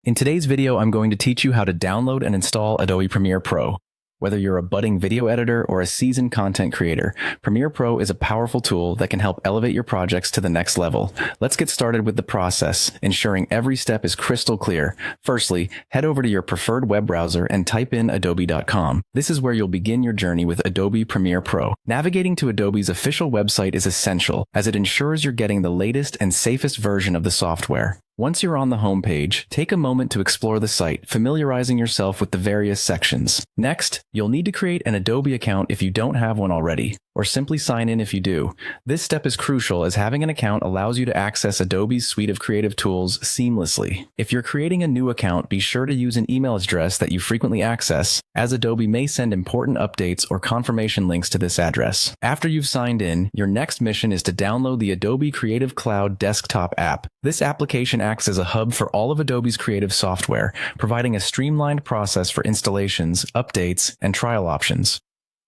In today's video, I'm going to teach you how to download and install Adobe Premiere Pro. Whether you're a budding video editor or a seasoned content creator, Premiere Pro is a powerful tool that can help elevate your projects to the next level. Let's get started with the process, ensuring every step is crystal clear. Firstly, head over to your preferred web browser and type in adobe.com. This is where you'll begin your journey with Adobe Premiere Pro. Navigating to Adobe's official website is essential, as it ensures you're getting the latest and safest version of the software. Once you're on the home page, take a moment to explore the site, familiarizing yourself with the various sections. Next, you'll need to create an Adobe account if you don't have one already, or simply sign in if you do. This step is crucial as having an account allows you to access Adobe's suite of creative tools seamlessly. If you're creating a new account, be sure to use an email address that you frequently access, as Adobe may send important updates or confirmation links to this address. After you've signed in, your next mission is to download the Adobe Creative Cloud desktop app. This application acts as a hub for all of Adobe's creative software, providing a streamlined process for installations, updates, and trial options.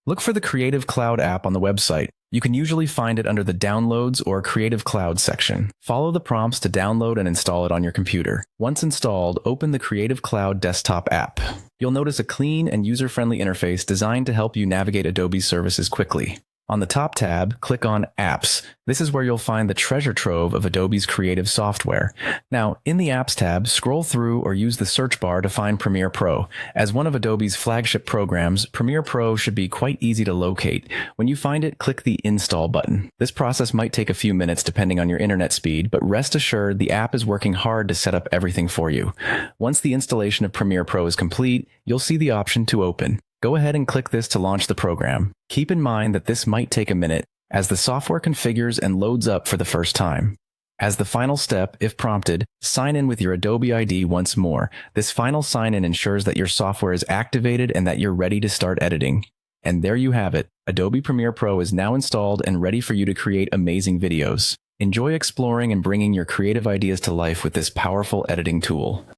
Look for the Creative Cloud app on the website. You can usually find it under the Downloads or Creative Cloud section. Follow the prompts to download and install it on your computer. Once installed, open the Creative Cloud desktop app. You'll notice a clean and user-friendly interface designed to help you navigate Adobe's services quickly. On the top tab, click on Apps. This is where you'll find the treasure trove of Adobe's creative software. Now, in the Apps tab, scroll through or use the search bar to find Premiere Pro. As one of Adobe's flagship programs, Premiere Pro should be quite easy to locate. When you find it, click the Install button. This process might take a few minutes depending on your internet speed, but rest assured the app is working hard to set up everything for you. Once the installation of Premiere Pro is complete, you'll see the option to open. Go ahead and click this to launch the program. Keep in mind that this might take a minute, as the software configures and loads up for the first time. As the final step, if prompted, sign in with your Adobe ID once more. This final sign-in ensures that your software is activated and that you're ready to start editing. And there you have it. Adobe Premiere Pro is now installed and ready for you to create amazing videos. Enjoy exploring and bringing your creative ideas to life with this powerful editing tool.